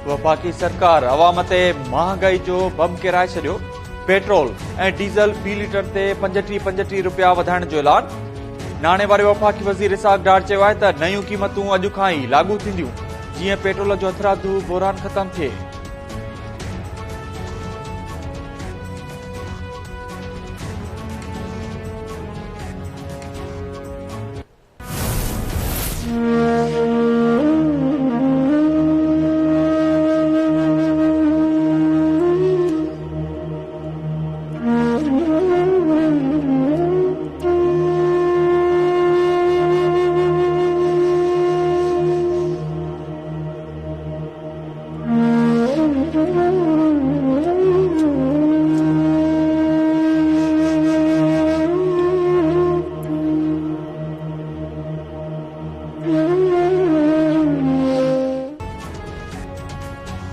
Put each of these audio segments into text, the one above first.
वफाकी सरकार अवाम ते महांगाई जो बम किराए छॾियो। पेट्रोल ऐं डीज़ल फ़ी लीटर ते 35 रुपया वधाइण जो ऐलान। नाणे वारे वफाकी वज़ीर इसाक डार चयो आहे त नयूं क़ीमतूं अॼु खां ई लागू थींदियूं जीअं पेट्रोल जो हथरादू बहिरान ख़तम थिए।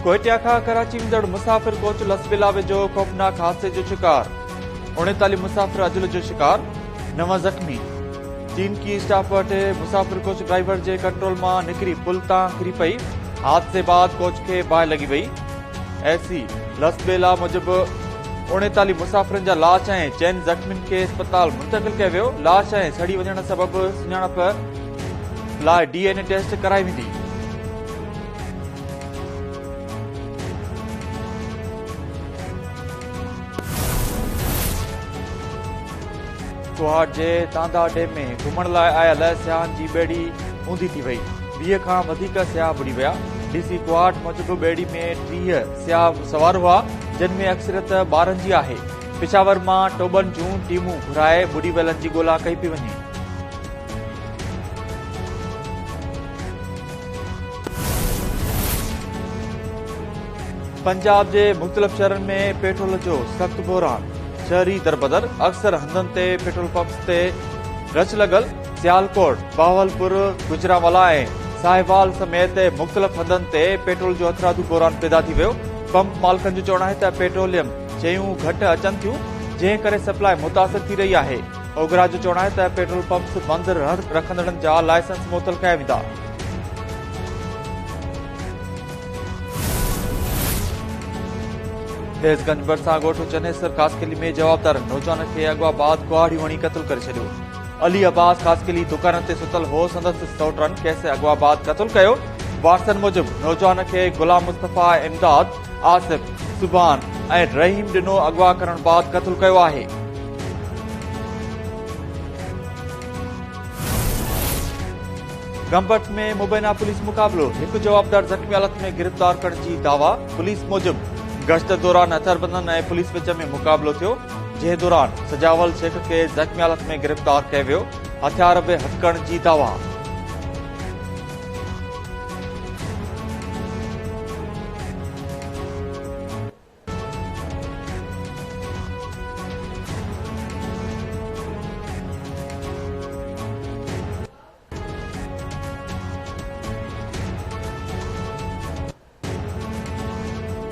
कोयटिया खां कराची वेंदड़ मुसाफ़िर कोच लसबेला वेझो खौफनाक हादसे जो शिकार। 39 मुसाफ़िर अजुल जो शिकार, 9 ज़ख़्मी। चीन की स्टाफ वटि मुसाफ़िर कोच ड्राइवर जे कंट्रोल मां निकिरी पुल तां किरी पई। हादसे बाद कोच खे बाहि लॻी वई। एसी लसबेला मूजिब 39 मुसाफ़िरनि जा लाश ऐं 4 ज़ख़्मियुनि खे अस्पताल मुंतक़िल कयो वियो। लाश ऐं सड़ी वञण सबबि सुञाणप लाइ DNA टेस्ट कराई वेंदी। कुहाड़ जे तांदा डैम में घुमण लाइ आयल सियाहनि जी ॿेड़ी ऊंधी थी वई। 20 खां वधीक सियाह बुॾी विया। डीसी कुहाड़ मूजिब ॿेड़ी में 30 सियाह सवार हुआ, जिन में अक्सरियत ॿारनि जी आहे। पेशावर मां टोबनि जूं टीमूं घुराए बुॾी वियलनि जी ॻोल्हा कई पई वञे। पंजाब जे मुख़्तलिफ़ शहरनि में पेट्रोल जो सख़्त बहिरान। शहरी दरबदर, अक्सर हंधनि ते पेट्रोल पंप्स ते रश लॻल। सियालकोट, बहावलपुर, गुजरांवाला ऐं साहिवाल समेत मुख़्तलिफ़ हंधनि ते पेट्रोल जो हथरादू बहिरान पैदा थी वियो। पंप मालिकनि जो चवणु आहे त पेट्रोलियम शयूं घटि अचनि थियूं, जंहिं करे सप्लाई मुतासिर थी रही आहे। ओघरा जो चवणु आहे त पेट्रोल पंप्स बंदि रखंदड़नि जा लाइसेंस मुअतल कया वेंदा। तेज़गंज भरिसां ॻोठ चनेसर कासकेली में जवाबदार नौजवान खे अॻवा बाद कुहाड़ी हणी क़तल करे छॾियो। अली अब्बास कासकेली दुकान ते सुतल हो, संदसि सौटरनि खेसि अॻवा बाद क़तल कयो। वारसनि मूजिब नौजवान खे गुलाम मुस्तफ़ा, इमदाद, आसिफ, सुभान ऐं रहीम ॾिनो अॻवा करण बाद क़तल कयो आहे। गंबट में मुबैना पुलिस मुक़ाबलो, हिकु जवाबदार ज़ख़्मी हालत में गिरफ़्तार करण जी दावा। पुलिस मूजिब गश्त दौरान हथियारबंदनि ऐं पुलिस विच में मुक़ाबलो थियो, जंहिं दौरान सजावल शेख खे ज़ख़्मी हालत में गिरफ़्तार कयो वियो। हथियार बि हथकरण जी दावा।